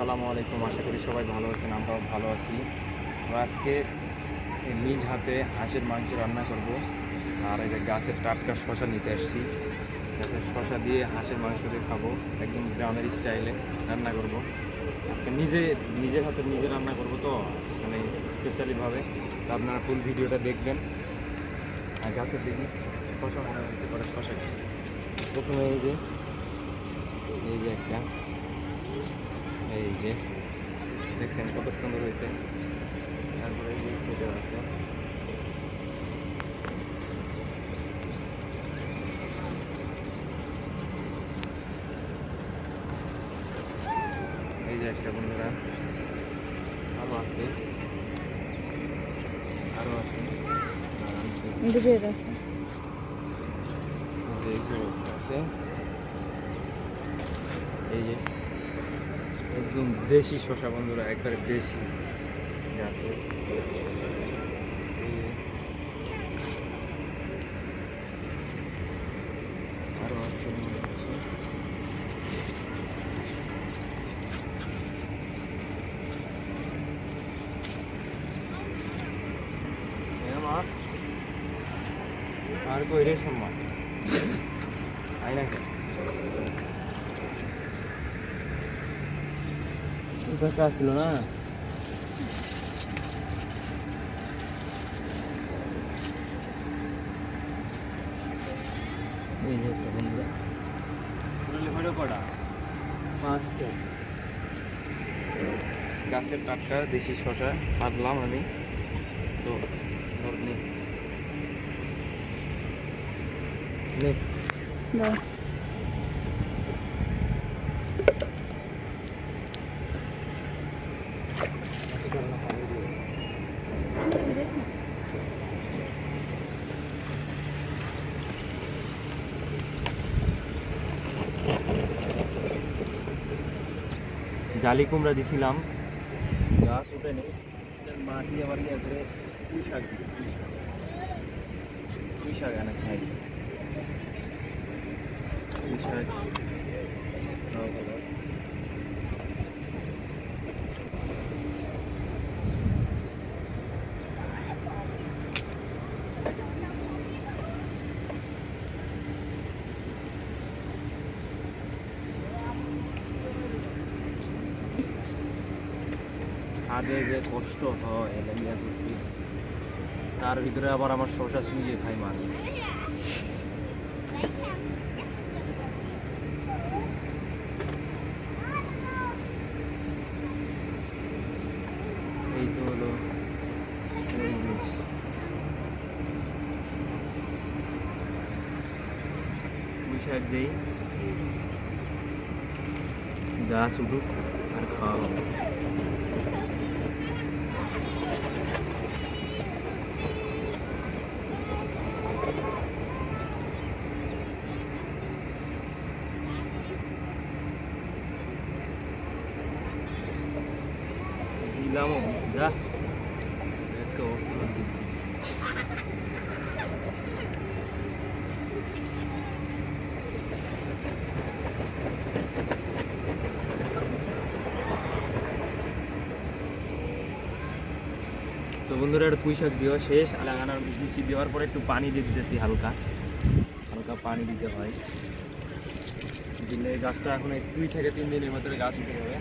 আসসালামু আলাইকুম। আশা করি সবাই ভালো আছেন, আমরাও ভালো আছি। তো আজকে নিজ হাতে হাঁসের মাংস রান্না করব। আর এই যে গাছের টাটকা শশা নিতে আসছি, গাছের শশা দিয়ে হাঁসের মাংস দিয়ে খাবো, একদম গ্রামের স্টাইলে রান্না করব। আজকে নিজের হাতে নিজে রান্না করব, তো মানে স্পেশালিভাবে। তো আপনারা ফুল ভিডিওটা দেখবেন। আর গাছের দিকে শশা মনে হয়েছে পরে শশা প্রথমে এই যে একটা, এই যে দেখছেন কত সুন্দর হয়েছে। তারপরে এই যে ছেলে আছে, এই যে একটা, বন্ধুরা আরও আছে, আরও আছে, আছে এই যে একদম দেশি শশা, বন্ধুরা একবারে দেশি গাছে। আরও আছে মনে হচ্ছে। আর কই রে সম্মান আই না কথা ছিল না। এই যে একটা, বন্ধুরা কটা 5টা গাছের টাটকা দেশি শশা পাতলাম আমি। তো নে জালি কুমড়া দিছিলাম, গাছ উঠে নেই, মাটি আবার ইয়ে করে পুঁই শাক দিই, পুঁই শাক এনে খাই, পুঁই শাক ভালো। ছাদে যে কষ্ট হয় এলামিয়া করতে, তার ভিতরে আবার আমার শশা চুইয়ে খাই মানুষ। এই তো হলো পরিবেশ। পুঁই শাক দেই, গাছ উঠুক আর খাওয়া হবে। দিলামও বুঝলা একটা অপরাধ দিচ্ছি। তো বন্ধুরা, একটা পুঁই শাক দেওয়া শেষ, লাগানোর বিচি দেওয়ার পরে একটু পানি দিয়ে দিতেছি, হালকা হালকা পানি দিতে হয়, দিলে গাছটা এখন 2 থেকে 3 দিনের ভিতরে গাছ উঠে যাবে।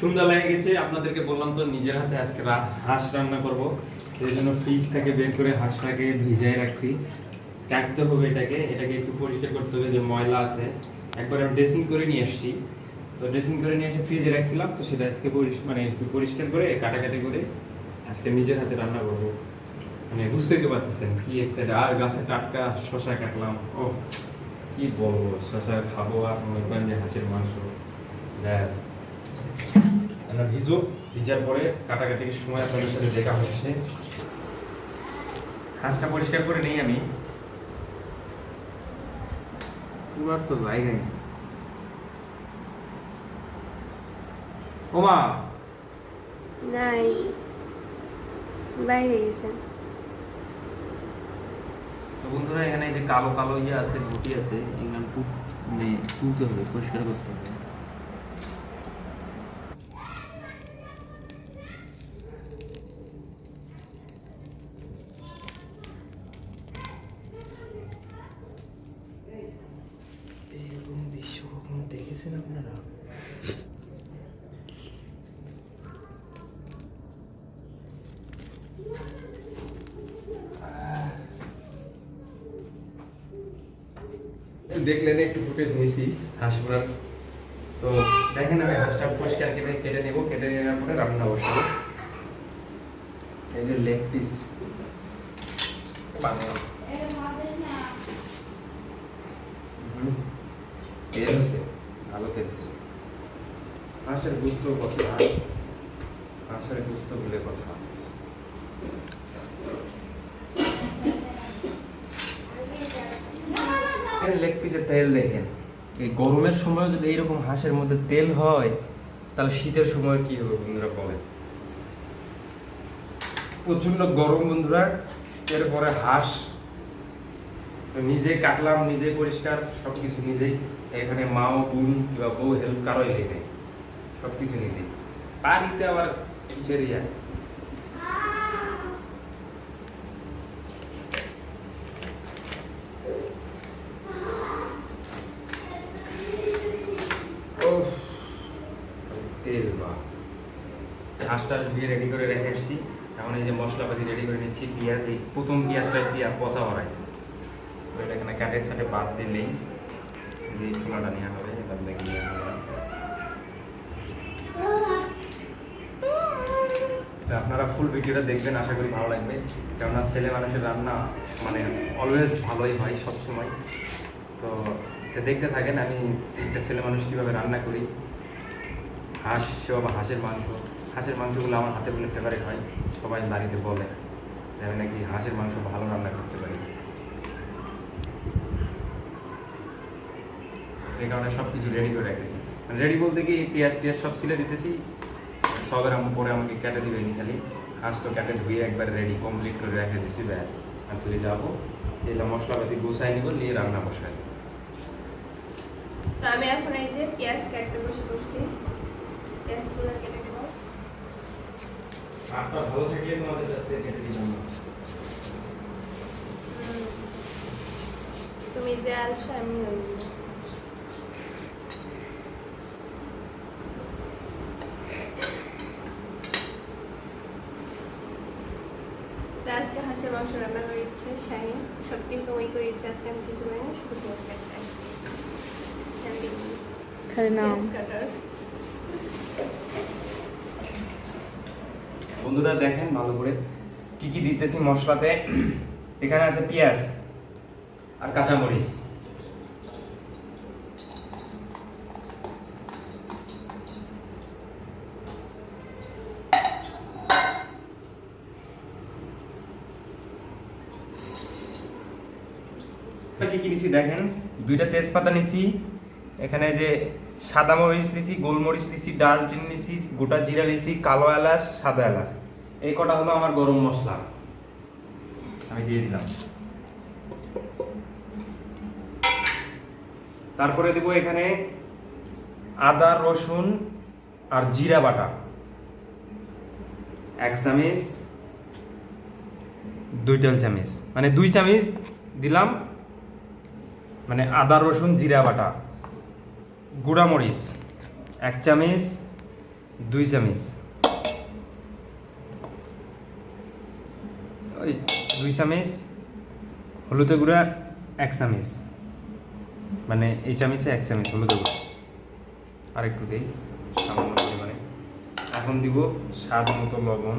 সুন্দর লেগে গেছে, আপনাদেরকে বললাম তো নিজের হাতে আজকে হাঁস রান্না করব। এই জন্য ফ্রিজ থেকে বের করে হাঁসটাকে ভিজাই রাখছি। কাটতে হবে এটাকে একটু পরিষ্কার করতে হবে, যে ময়লা আছে। একবার আমি ড্রেসিং করে নিয়ে আসছি, তো ড্রেসিং করে নিয়ে এসে ফ্রিজে রাখছিলাম, তো সেটা আজকে মানে একটু পরিষ্কার করে কাটাকাটি করে আজকে নিজের হাতে রান্না করব। মানে বুঝতেই তো পারতেছেন কি এক্সাইটেড। আর গাছে টাটকা শশা কাটলাম, ও কি বলবো, শশা খাবো আর মনে করেন যে হাঁসের মাংস ব্যাস। ভিজার পরে কাটাকাটির সময় আপনাদের সাথে দেখা হচ্ছে। হাঁসটা পরিষ্কার করে নেই আমি, পুরার তো জায়গায় নেই। ওমা নাই, বাইরে গেছেন। তো বন্ধুরা এখানে এই যে কালো কালো ইয়ে আছে, গুটি আছে, এগুলো তুলতে হবে, পরিষ্কার করতে হবে। এরকম দৃশ্য কখনো দেখেছেন আপনারা? দেখলেন একটু ফুটেজ নিয়েছি হাঁস মারার। তো দেখেন আমি হাঁসটা পরিষ্কার কেটে নেবো, কেটে নেওয়ার পরে রান্না বসাবো। এই যে লেগ পিস তেল হচ্ছে, ভালো তেল হচ্ছে। হাঁসের গুস্ত কথা, হাঁসের গুস্ত বলে কথা। লেগ পিসের তেল দেখেন, এই গরমের সময় যদি এইরকম হাঁসের মধ্যে তেল হয়, তাহলে শীতের সময় কি হবে বন্ধুরা বলেন? প্রচন্ড গরম বন্ধুরা। এরপরে হাঁস নিজে কাটলাম, নিজে পরিষ্কার, সবকিছু নিজেই। এখানে মাও বোন কিংবা বউ হেল্প কারোই নেই, সবকিছু নিজেই। বাড়িতে আবার কিসের ইয়া। তেল বা হাঁসটা ধুয়ে রেডি করে রেখে এসেছি। এখন এই যে মশলাপাতি রেডি করে নিচ্ছি। পেঁয়াজ, এই প্রথম পেঁয়াজটা পচা বাড়াইছে, তো এটা এখানে কাটে সাটে বাদ দিলেই যে চুলাটা নেওয়া হবে, এটা দেখে নেওয়া হবে। আপনারা ফুল ভিডিওটা দেখবেন, আশা করি ভালো লাগবে। কেননা ছেলে মানুষের রান্না মানে অলওয়েজ ভালোই হয় সবসময়। তো দেখতে থাকেন আমি একটা ছেলে মানুষ কীভাবে রান্না করি। হাঁস বা হাঁসের মাংস, হাঁসের মাংসগুলো আমার হাতে বলে ফেভারিট হয়। সবাই বাড়িতে বলে যে আমি নাকি হাঁসের মাংস ভালো রান্না করতে পারি। এই কারণে সব কিছু রেডি করে রেখেছি। রেডি বলতে কি পেঁয়াজ সব ছিলে দিতেছি, সবের পরে আমাকে কেটে দিবে নি। খালি হাঁস তো কেটে ধুয়ে একবার রেডি কমপ্লিট করে রেখে দিছি, ব্যাস। আর তুলে যাবো, এগুলো মশলাপাতি গোছাই নিব, নিয়ে রান্না বসাই। তো আমি এখন এই যে পেঁয়াজ কাটতে বসে পড়ছি। পেঁয়াজগুলো কেটে দেবো। আটটা ভালো থাকলে তোমাদের কাছ থেকে কেটে দিলাম। তুমি যে আলসা আমি নই। আজকে হাঁসের মাংস রান্না করে ইচ্ছে শাহিন, সব কিছু ওই করে ইচ্ছে। আজকে আমি কিছু করি না, শুধু পেঁয়াজ কাটতে আসছি। খালি নাম বন্ধুরা দেখেন ভালো করে কি কি দিতেছি মশলাতে। এখানে আছে পেঁয়াজ আর কাঁচামরিচ, কি কি নিছি দেখেন। দুইটা তেজপাতা নিছি, এখানে যে সাদা মরিচ নিছি, গোলমরিচ নিছি, দারচিনি নিছি, গোটা জিরা নিছি, কালো এলাচ, সাদা এলাচ। এই কটা হলো আমার গরম মশলা, আমি দিয়ে দিলাম। তারপরে দেব এখানে আদা রসুন আর জিরা বাটা 1 চামচ, 2 টেবিল চামচ, মানে 2 চামচ দিলাম। মানে আদা রসুন জিরা বাটা। গুঁড়া মরিচ 1 চামচ, 2 চামচ, ওই 2 চামচ। হলুদের গুঁড়া 1 চামচ, মানে এই চামচে 1 চামচ হলুদের গুঁড়া। আর একটু দিই সামান্য পরিমাণে। এখন দিব স্বাদ মতো লবণ,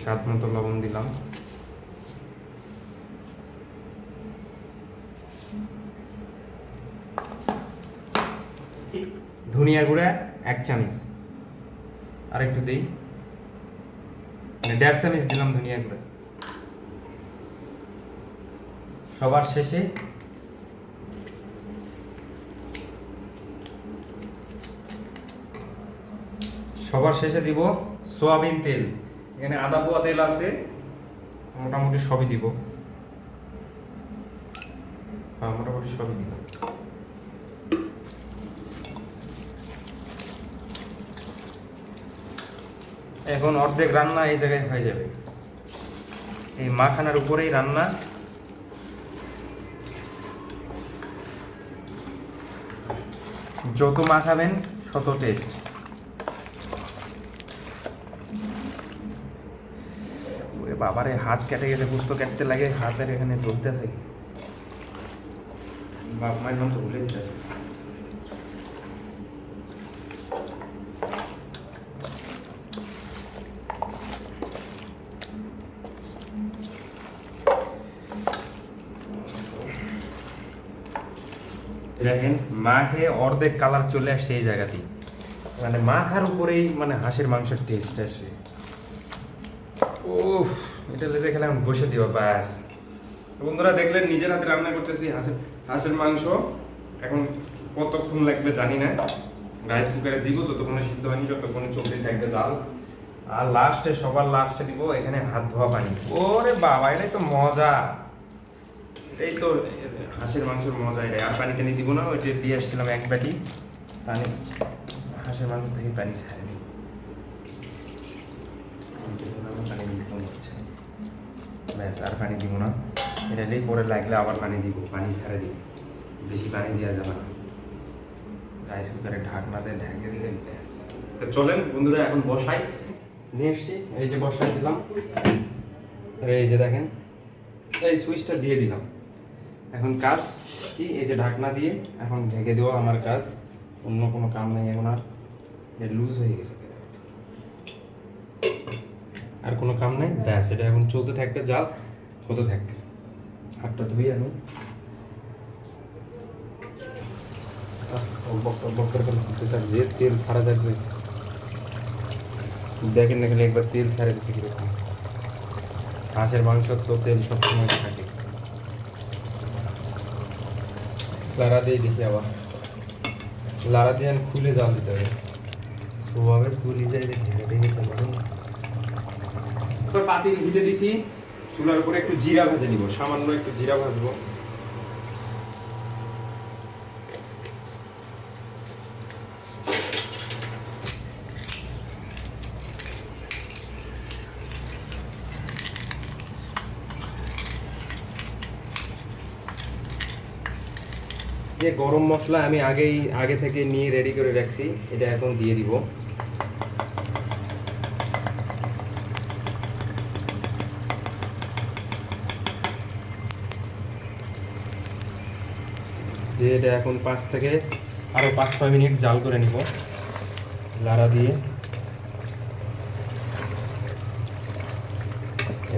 স্বাদ মতো লবণ দিলাম। ধনিয়া গুঁড়া 1 চামচ, আর একটু দিই, মানে 1.5 চামচ দিলাম ধনিয়া গুঁড়া। সবার শেষে সবার শেষে দিব সোয়াবিন তেল। এখানে আদা পোয়া তেল আছে, মোটামুটি সবই দিব। মোটামুটি সবই দিব। এখন অর্ধেক রান্না এই জায়গায় হয়ে যাবে, এই মাখানার উপরেই রান্না। যত মাখাবেন তত টেস্ট। ওরে বাবারে, হাত কেটে গেছে, বুঝতে কাটতে লাগে, হাতের এখানে ধরতে আছে। বাপ মায়ের নাম তো ভুলে দিতে আছে। দেখেন মাখে অর্ধেক কালার চলে আসছে এই জায়গাতেই, মানে মাখার উপরেই মানে হাঁসের মাংসের টেস্ট আসবে। উফ, এটা লেগে খেলে এখন বসে দিবা ব্যাস। বন্ধুরা দেখলেন নিজের হাতে রান্না করতেছি হাঁসের মাংস। এখন কতক্ষণ লাগবে জানি না, রাইস কুকারে দিব, যতক্ষণে সিদ্ধ হয়নি ততক্ষণে চলতেই থাকবে জাল। আর লাস্টে, সবার লাস্টে দিব এখানে হাত ধোয়া পানি। ওরে বাবা, এটাই তো মজা, এই তো হাঁসের মাংসের মজা এটাই। আর পানি টানি দিব না, ওইটা দিয়ে আসছিলাম এক বাটি পানি, হাঁসের মাংস থেকে পানি ছাড়ে দিব। পানি দিতে হচ্ছে ব্যাস, আর পানি দিব না। এটা নেই, পরে লাগলে আবার পানি দিব, পানি ছাড়ে দিব, বেশি পানি দেওয়া যাবে না। রাইস কুকারে ঢাকনা দিয়ে ঢেকে দিলে ব্যাস। তো চলেন বন্ধুরা এখন বসাই, নিয়ে এসছি, এই যে বসাই দিলাম। এই যে দেখেন, এই সুইচটা দিয়ে দিলাম। এখন কাজ কি, এই যে ঢাকনা দিয়ে এখন ঢেকে দেওয়া আমার কাজ, অন্য কোনো কাম নেই এখন। আর লুজ হয়ে গেছে, আর কোনো কাম নেই, ব্যাস। এটা এখন চলতে থাকবে, জাল হতে থাকবে। হাতটা ধুই আমি, যে তেল ছাড়া যাচ্ছে দেখেন না, একবার তেল ছাড়া দিচ্ছে কিরকম। হাঁসের মাংস তো তেল সবসময় থাকে। লাড়া দিয়ে দেখি, আবার লাড়া দিয়ে খুলে জাল দিতে হবে, সোভাবে খুলে যায় দেখে গেছে। পাতিল হিটে দিছি, চুলার উপরে একটু জিরা ভেজে নিব, সামান্য একটু জিরা ভাজবো। যে গরম মশলা আমি আগে থেকে নিয়ে রেডি করে রাখছি, এটা এখন দিয়ে দিব। যে এটা এখন 5 থেকে আরো 5-6 মিনিট জাল করে নিব লাড়া দিয়ে।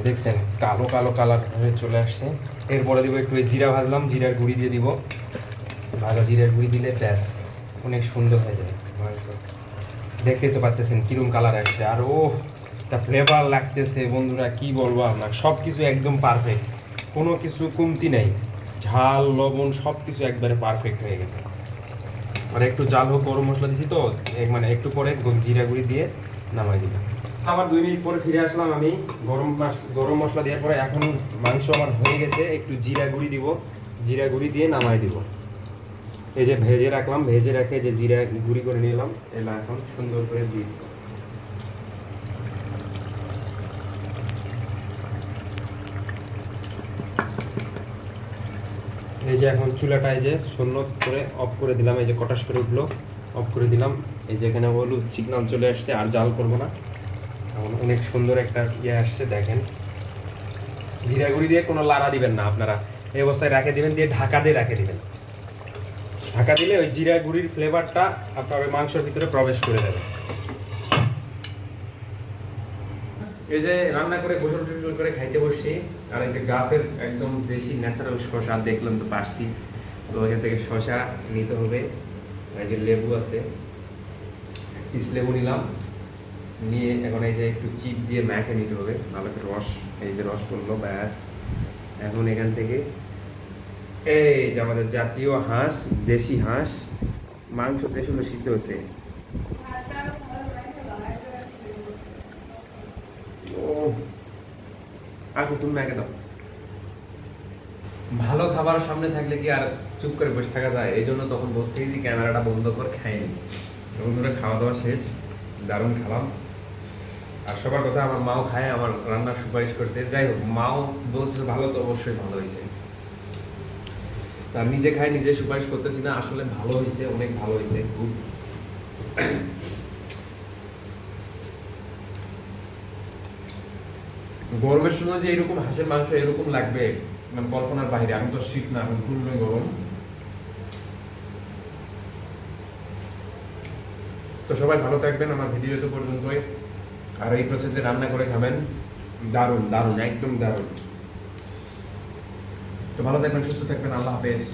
দেখছেন কালো কালো কালার হয়ে চলে আসছে। এরপরে দিব একটু জিরা ভাজলাম, জিরার গুঁড়ি দিয়ে দিব। ভাজা জিরার গুঁড়ি দিলে ব্যাস অনেক সুন্দর হয়ে যাবে মাংস। দেখতেই তো পারতেছেন কিরম কালার আসছে, আর ও যা ফ্লেভার লাগতেছে বন্ধুরা, কি বলবো আপনার। সব কিছু একদম পারফেক্ট, কোনো কিছু কমতি নেই, ঝাল লবণ সব কিছু একবারে পারফেক্ট হয়ে গেছে। আর একটু জাল হোক, গরম মশলা দিছি তো, মানে একটু পরে জিরা গুঁড়ি দিয়ে নামাই দিব। আবার 2 মিনিট পরে ফিরে আসলাম আমি গরম মশলা দেওয়ার পরে। এখন মাংস আমার হয়ে গেছে, একটু জিরা গুঁড়ি দিব, জিরা গুঁড়ি দিয়ে নামাই দিব। এই যে ভেজে রাখলাম, ভেজে রেখে যে জিরা গুঁড়ি করে নিলাম, এলা এখন সুন্দর করে দিয়ে দিব। এই যে এখন চুলাটায় যে শূন্য করে অফ করে দিলাম, এই যে কটাস করে উঠলো, অফ করে দিলাম। এই যে এখানে হলুদ সিগন্যাল চলে আসছে, আর জাল করবো না। এখন অনেক সুন্দর একটা ইয়ে আসছে দেখেন। জিরা গুঁড়ি দিয়ে কোনো লাড়া দিবেন না আপনারা, এই অবস্থায় রেখে দিবেন, দিয়ে ঢাকা দিয়ে রেখে দিবেন। ঢাকা দিলে ওই জিরা গুঁড়ির ফ্লেভারটা আপনার ওই মাংসের ভিতরে প্রবেশ করে যাবে। এই যে রান্না করে গোসল টোসল করে খাইতে বসছি। আর এই যে গাছের একদম দেশি ন্যাচারাল শসা দেখলাম তো পারছি, তো ওইখান থেকে শসা নিতে হবে। এই যে লেবু আছে, পিস লেবু নিলাম, নিয়ে এখন এই যে একটু চিপ দিয়ে ম্যাখে নিতে হবে ভালো করে। রস, এই যে রস করলো ব্যাস। এখন এখান থেকে এই যে আমাদের জাতীয় হাঁস, দেশি হাঁস মাংস যে সুন্দর সিদ্ধ হয়েছে, ও আসো তুমি আগে দাও। ভালো খাবার সামনে থাকলে কি আর চুপ করে বসে থাকা যায়? এই জন্য তখন বলছি যে ক্যামেরাটা বন্ধ করে খাইনি। তখন ধরে খাওয়া দাওয়া শেষ, দারুণ খেলাম। আর সবার কথা আমার মাও খায়, আমার রান্নার সুপারিশ করছে। যাই হোক, মাও বলছে ভালো, তো অবশ্যই ভালো হয়েছে। আর নিজে খাই, নিজে সুপারিশ করতেছি না, আসলে ভালো হয়েছে, অনেক ভালো হয়েছে, খুব। গরমের সময় যে এরকম হাঁসের মাংস এরকম লাগবে মানে কল্পনার বাইরে। এখন তো শীত না, এখন খুবই গরম। তো সবাই ভালো থাকবেন, আমার ভিডিও তো পর্যন্তই। আর এই প্রসেসে রান্না করে খাবেন, দারুণ দারুণ, একদম দারুণ। তো ভালো থাকবেন, সুস্থ থাকবেন, আল্লাহ হাফেজ।